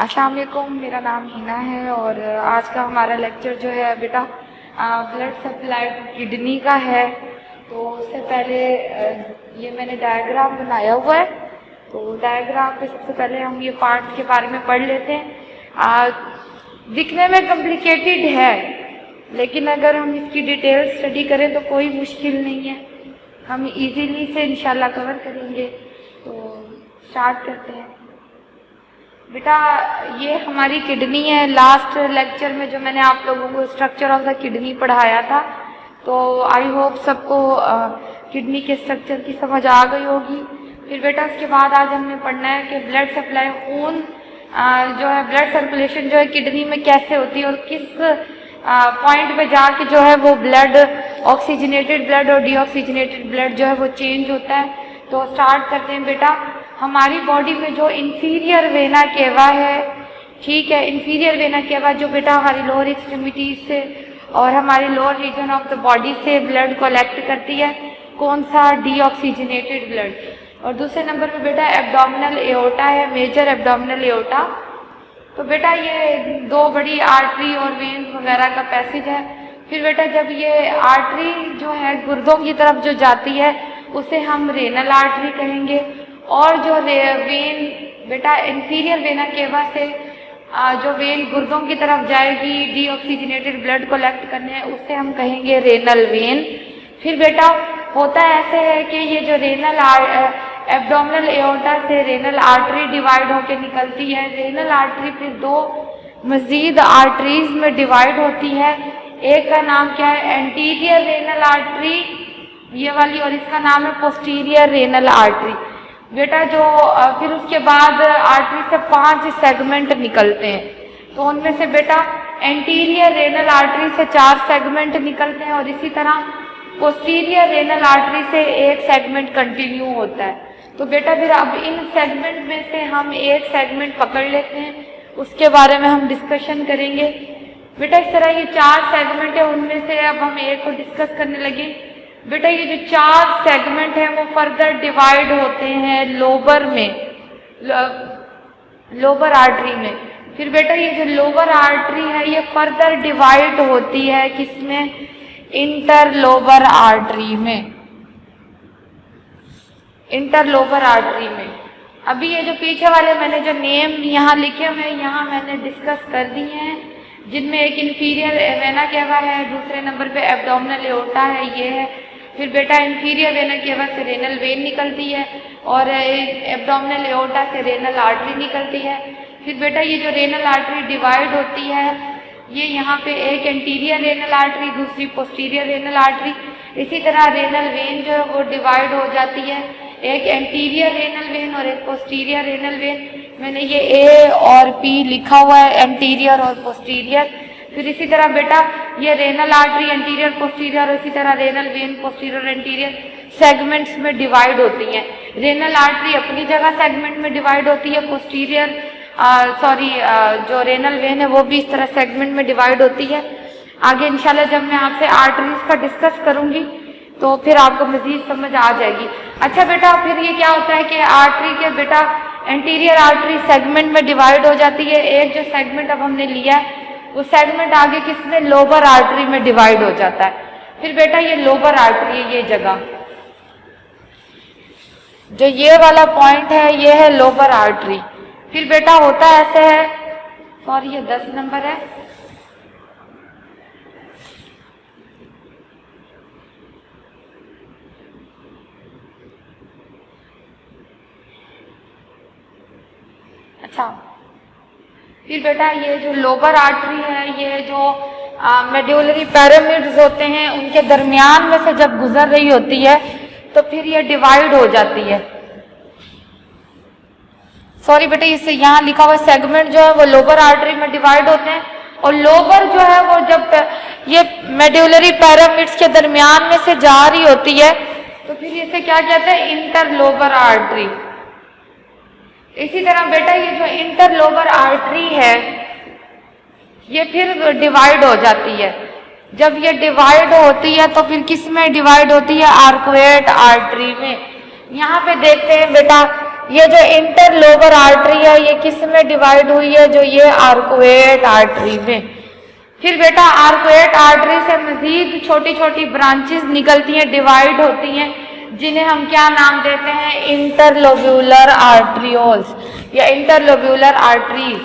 अस्सलाम वालेकुम, मेरा नाम हिना है और आज का हमारा लेक्चर जो है बेटा ब्लड सप्लाई किडनी का है। तो उससे पहले ये मैंने डायग्राम बनाया हुआ है। तो डायग्राम पे सबसे पहले हम ये पार्ट्स के बारे में पढ़ लेते हैं। दिखने में कॉम्प्लिकेटेड है, लेकिन अगर हम इसकी डिटेल स्टडी करें तो कोई मुश्किल नहीं है, हम इजीली से इंशाल्लाह कवर करेंगे। तो स्टार्ट करते हैं बेटा। ये हमारी किडनी है। लास्ट लेक्चर में जो मैंने आप लोगों को स्ट्रक्चर ऑफ द किडनी पढ़ाया था, तो आई होप सबको किडनी के स्ट्रक्चर की समझ आ गई होगी। फिर बेटा उसके बाद आज हमने पढ़ना है कि ब्लड सप्लाई खून जो है, ब्लड सर्कुलेशन जो है किडनी में कैसे होती है और किस पॉइंट पे जाके जो है वो ब्लड ऑक्सीजनेटेड ब्लड और डीऑक्सीजनेटेड ब्लड जो है वो चेंज होता है। तो स्टार्ट करते हैं बेटा। हमारी बॉडी में जो इंफीरियर वेना केवा है, ठीक है, इंफीरियर वेना केवा जो बेटा हमारी लोअर एक्सट्रीमिटीज से और हमारी lower region of the body से ब्लड कलेक्ट करती है। कौन सा? Deoxygenated blood. और दूसरे नंबर पे बेटा एब्डोमिनल एओर्टा है, मेजर एब्डोमिनल एओर्टा। तो बेटा ये दो बड़ी आर्टरी और वेन्स वगैरह का पैसेज है। फिर बेटा जब ये आर्टरी जो है गुर्दों की तरफ जो जाती है उसे हम रेनल आर्टरी कहेंगे, और जो वेन बेटा इंफीरियर वेना केवा से जो वेन गुर्दों की तरफ जाएगी डीऑक्सीजनेटेड ब्लड कलेक्ट करने, उसे हम कहेंगे रेनल वेन। फिर बेटा होता ऐसे है कि ये जो रेनल एब्डोमिनल एओर्टा से रेनल आर्टरी डिवाइड होकर निकलती है। रेनल आर्टरी फिर दो मजीद आर्टरीज में डिवाइड होती है। एक का नाम क्या है? एंटीरियर रेनल आर्टरी, ये वाली, और इसका नाम है पोस्टीरियर रेनल आर्टरी। बेटा जो फिर उसके बाद आर्टरी से 5 सेगमेंट निकलते हैं। तो उनमें से बेटा एंटीरियर रेनल आर्टरी से 4 सेगमेंट निकलते हैं और इसी तरह पोस्टीरियर रेनल आर्टरी से 1 सेगमेंट कंटिन्यू होता है। तो बेटा फिर अब इन सेगमेंट में से हम एक सेगमेंट पकड़ लेते हैं, उसके बारे में हम डिस्कशन करेंगे। बेटा इस तरह ये 4 सेगमेंट है, उनमें से अब हम एक को डिस्कस करने लगे। बेटा ये जो 4 सेगमेंट है वो फर्दर डिवाइड होते हैं लोबर में, लोबर आर्टरी में। फिर बेटा ये जो लोबर आर्टरी है ये फर्दर डिवाइड होती है किसमें? इंटरलोबर आर्टरी में, इंटरलोबर आर्टरी में। अभी ये जो पीछे वाले मैंने जो नेम यहाँ लिखे हुए हैं यहाँ मैंने डिस्कस कर दिए हैं, जिनमें एक इंफीरियर वेना केवा है, दूसरे नंबर पे एब्डोमिनल एओर्टा है, ये है। फिर बेटा इंफीरियर वेना केवा से रेनल वेन निकलती है और एब्डोमिनल एओर्टा से रेनल आर्टरी निकलती है। फिर बेटा ये जो रेनल आर्टरी डिवाइड होती है ये यहाँ पे एक एंटीरियर रेनल आर्टरी, दूसरी पोस्टीरियर रेनल आर्टरी। इसी तरह रेनल वेन जो है वो डिवाइड हो जाती है, एक एंटीरियर रेनल वेन और एक पोस्टीरियर रेनल वेन। मैंने ये ए और पी लिखा हुआ है, एंटीरियर और पोस्टीरियर। फिर इसी तरह बेटा ये रेनल आर्टरी एंटीरियर पोस्टीरियर, इसी तरह renal vein posterior anterior segments में डिवाइड होती हैं। रेनल आर्टरी अपनी जगह सेगमेंट में डिवाइड होती है, पोस्टीरियर जो रेनल वेन है वो भी इस तरह सेगमेंट में डिवाइड होती है। आगे इंशाल्लाह जब मैं आपसे आर्टरीज का डिस्कस करूंगी तो फिर आपको मजीद समझ आ जाएगी। अच्छा बेटा फिर ये क्या होता है कि आर्टरी के बेटा एंटीरियर आर्टरी सेगमेंट में डिवाइड हो जाती है। एक जो सेगमेंट अब हमने लिया है वो सेगमेंट आगे किसमें? लोबर आर्टरी में डिवाइड हो जाता है। फिर बेटा ये लोबर आर्टरी है, ये जगह जो ये वाला पॉइंट है ये है लोबर आर्टरी। फिर बेटा होता ऐसे है, सॉरी ये 10 नंबर है। अच्छा फिर बेटा ये जो लोबर आर्टरी है ये जो मेड्यूलरी पैरामिड्स होते हैं उनके दरमियान में से जब गुजर रही होती है तो फिर ये डिवाइड हो जाती है। सॉरी बेटा इससे यहाँ लिखा हुआ सेगमेंट जो है वो लोबर आर्टरी में डिवाइड होते हैं, और लोबर जो है वो जब ये मेड्यूलरी पैरामिड्स के दरमियान में से जा रही होती है तो फिर इसे क्या कहते हैं? Interlobar artery. इसी तरह बेटा ये जो इंटरलोबर आर्टरी है ये फिर डिवाइड हो जाती है। जब ये डिवाइड होती है तो फिर किस में डिवाइड होती है? आर्कुएट आर्टरी में। यहाँ पे देखते हैं बेटा ये जो इंटरलोबर आर्टरी है ये किस में डिवाइड हुई है, जो ये आर्कुएट आर्टरी में। फिर बेटा आर्कुएट आर्टरी से मजीद छोटी छोटी ब्रांचेस निकलती हैं, डिवाइड होती हैं, जिन्हें हम क्या नाम देते हैं, इंटरलोब्यूलर आर्ट्रियोल्स या इंटरलोब्यूलर आर्टरीज।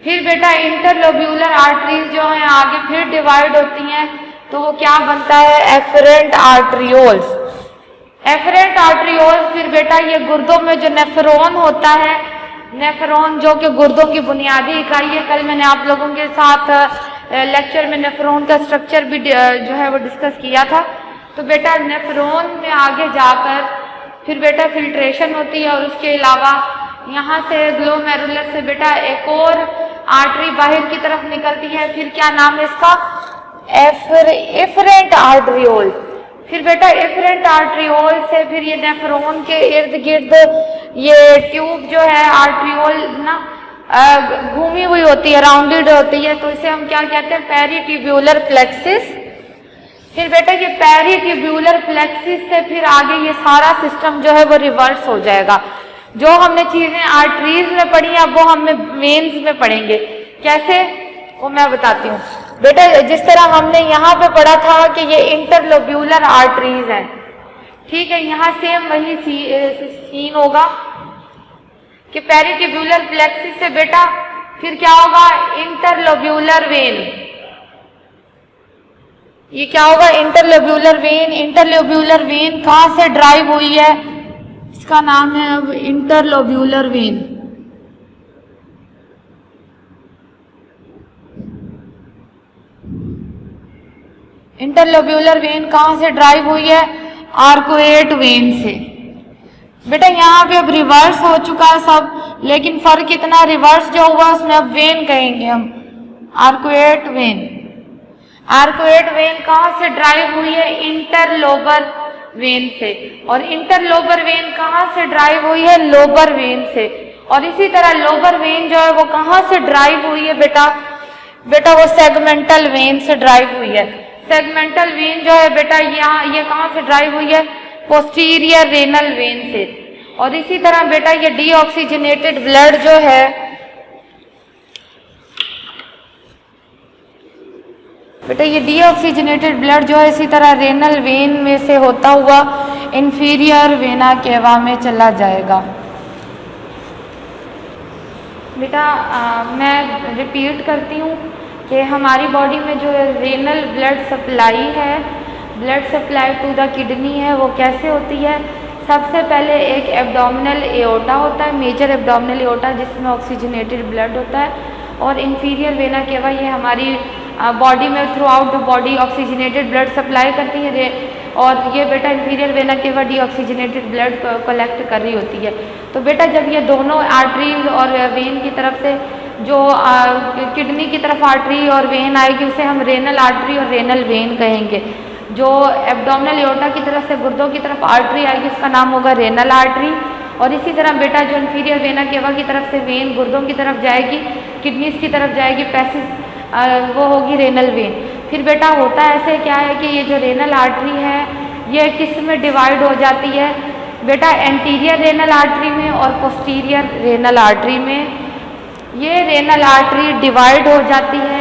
फिर बेटा इंटरलोब्यूलर आर्टरीज जो हैं आगे फिर डिवाइड होती हैं, तो वो क्या बनता है, एफरेंट आर्ट्रियोल्स। एफरेंट आर्ट्रियोल्स फिर बेटा ये गुर्दों में जो नेफ्रॉन होता है, नेफ्रॉन जो कि गुर्दों की बुनियादी इकाई है, कल मैंने आप लोगों के साथ लेक्चर में नेफ्रॉन का स्ट्रक्चर भी जो है वो डिस्कस किया था। तो बेटा नेफ्रॉन में आगे जाकर फिर बेटा फिल्ट्रेशन होती है, और उसके अलावा यहाँ से ग्लोमेरुलर से बेटा एक और आर्टरी बाहर की तरफ निकलती है, फिर क्या नाम है इसका, एफरेंट आर्ट्रियोल। फिर बेटा एफरेंट आर्ट्रियोल से फिर ये नेफ्रॉन के इर्द गिर्द ये ट्यूब जो है आर्ट्रियोल ना घूमी हुई होती है, राउंडेड होती है, तो इसे हम क्या कहते हैं, पेरिट्यूब्यूलर प्लेक्सिस। फिर बेटा ये पेरिट्यूब्यूलर प्लेक्सिस से फिर आगे ये सारा सिस्टम जो है वो रिवर्स हो जाएगा। जो हमने चीजें आर्टरीज में पढ़ी अब वो हमें वेन्स में पढ़ेंगे। कैसे, वो मैं बताती हूँ बेटा। जिस तरह हमने यहाँ पे पढ़ा था कि ये इंटरलोब्यूलर आर्टरीज हैं, ठीक है, यहाँ सेम वही सीन होगा कि पेरिट्यूब्यूलर प्लेक्सिस से बेटा फिर क्या होगा, इंटरलोब्यूलर वेन। ये क्या होगा, इंटरलोब्यूलर वेन। इंटरलोब्यूलर वेन कहाँ से ड्राइव हुई है, इसका नाम है अब इंटरलोब्यूलर वेन। इंटरलोब्यूलर वेन कहाँ से ड्राइव हुई है, आर्कुएट वेन से। बेटा यहाँ पे अब रिवर्स हो चुका है सब, लेकिन फर्क इतना, रिवर्स जो हुआ उसमें अब वेन कहेंगे हम, आर्कुएट वेन। आर्कुएट वेन कहाँ से ड्राइव हुई है, इंटरलोबर वेन से। और इंटरलोबर वेन कहाँ से ड्राइव हुई है, लोबर वेन से। और इसी तरह लोबर वेन जो है वो कहाँ से ड्राइव हुई है बेटा, वो सेगमेंटल वेन से ड्राइव हुई है। सेगमेंटल वेन जो है बेटा यहाँ ये कहाँ से ड्राइव हुई है, पोस्टीरियर रेनल वेन से। और इसी तरह बेटा ये डीऑक्सीजनेटेड ब्लड जो है बेटा, ये डीऑक्सीजनेटेड ब्लड जो है इसी तरह रेनल वेन में से होता हुआ इंफीरियर वेना केवा में चला जाएगा। बेटा मैं रिपीट करती हूँ कि हमारी बॉडी में जो रेनल ब्लड सप्लाई है, blood supply to the kidney है, वो कैसे होती है। सबसे पहले एक एब्डोमिनल एओर्टा होता है, मेजर एब्डोमिनल एओर्टा, जिसमें ऑक्सीजनेटेड ब्लड होता है। और इंफीरियर वेना केवा ये हमारी बॉडी में through out the body oxygenated blood supply करती है। और ये बेटा inferior vena cava deoxygenated blood collect कर रही होती है। तो बेटा जब ये दोनों आर्टरीज और वेन की तरफ से जो किडनी की तरफ आर्टरी और वेन आएगी उसे हम रेनल आर्टरी और रेनल वेन कहेंगे। जो एब्डोमिनल एओर्टा की तरफ से गुर्दों की तरफ आर्टरी आएगी उसका नाम होगा रेनल आर्टरी। और इसी तरह बेटा जो इंफीरियर वेना केवा की तरफ से वेन गुर्दों की तरफ जाएगी, किडनीज की तरफ जाएगी, पैसेज वो होगी रेनल वेन। फिर बेटा होता ऐसे क्या है कि ये जो रेनल आर्टरी है ये किस में डिवाइड हो जाती है बेटा, एंटीरियर रेनल आर्टरी में और पोस्टीरियर रेनल आर्टरी में। ये रेनल आर्टरी डिवाइड हो जाती है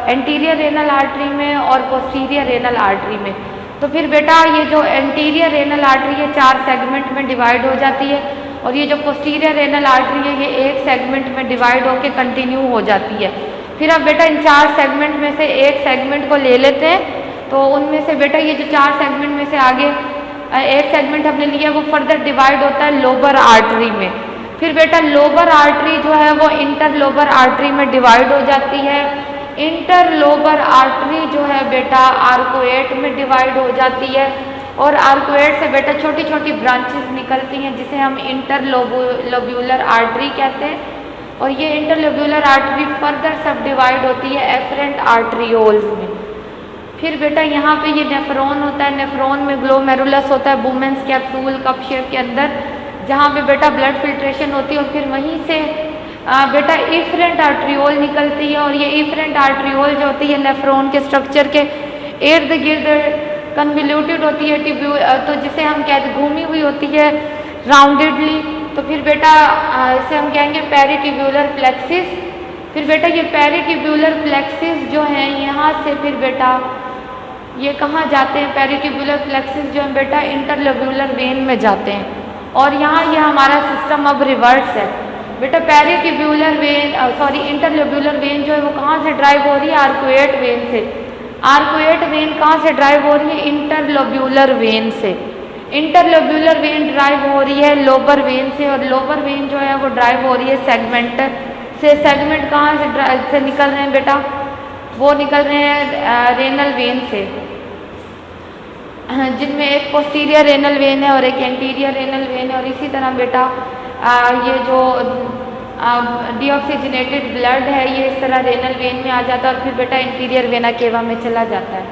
एंटीरियर रेनल आर्टरी में और पोस्टीरियर रेनल आर्टरी में। तो फिर बेटा ये जो एंटीरियर रेनल आर्टरी है 4 सेगमेंट में डिवाइड हो जाती है, और ये जो पोस्टीरियर रेनल आर्टरी है ये एक सेगमेंट में डिवाइड होकर कंटिन्यू हो जाती है। फिर अब बेटा इन 4 सेगमेंट में से एक सेगमेंट को ले लेते हैं, तो उनमें से बेटा ये जो 4 सेगमेंट में से आगे एक सेगमेंट हमने लिया वो फर्दर डिवाइड होता है लोबर आर्टरी में। फिर बेटा लोबर आर्टरी जो है वो इंटरलोबर आर्टरी में डिवाइड हो जाती है। इंटरलोबर आर्टरी जो है बेटा आर्कुएट में डिवाइड हो जाती है, और आर्कुएट से बेटा छोटी छोटी ब्रांचेस निकलती हैं जिसे हम इंटरलोब्यूलर आर्टरी कहते हैं। और ये इंटरलोब्यूलर आर्टरी फर्दर सब डिवाइड होती है एफरेंट आर्टरियोल्स में। फिर बेटा यहाँ पे ये नेफ्रॉन होता है, नेफ्रॉन में ग्लोमेरुलस होता है, बुमेंस कैप्सूल कप शेप के अंदर, जहाँ पे बेटा ब्लड फिल्ट्रेशन होती है। और फिर वहीं से बेटा इफरेंट आर्टरियोल निकलती है, और ये इफरेंट आर्टरियोल जो होती है नेफ्रॉन के स्ट्रक्चर के इर्द गिर्द कन्वोल्यूटेड होती है, तो जिसे हम कहते घूमी हुई होती है राउंडेडली, तो फिर बेटा इसे हम कहेंगे पेरिट्यूब्यूलर प्लेक्सिस। फिर बेटा ये पेरिट्यूब्यूलर प्लेक्सिस जो है यहाँ से फिर बेटा ये कहाँ जाते हैं, पेरिट्यूब्यूलर प्लेक्सिस जो है बेटा इंटरलोब्यूलर वेन में जाते हैं। और यहाँ ये हमारा सिस्टम अब रिवर्स है बेटा, पेरिट्यूब्यूलर वेन इंटरलोब्यूलर वेन जो है वो कहाँ से ड्राइव हो रही है, आर्कुएट वेन से। आर्कुएट वेन कहाँ से ड्राइव हो रही है, इंटरलोब्यूलर वेन से। इंटरलोब्यूलर वेन ड्राइव हो रही है लोबर वेन से, और लोबर वेन जो है वो ड्राइव हो रही है सेगमेंट से। सेगमेंट कहाँ से निकल रहे हैं बेटा, वो निकल रहे हैं रेनल वेन से, जिनमें एक पोस्टीरियर रेनल वेन है और एक एंटीरियर रेनल वेन है। और इसी तरह बेटा ये जो डीऑक्सीजनेटेड ब्लड है ये इस तरह रेनल वेन में आ जाता है और फिर बेटा इंटीरियर वेना केवा में चला जाता है।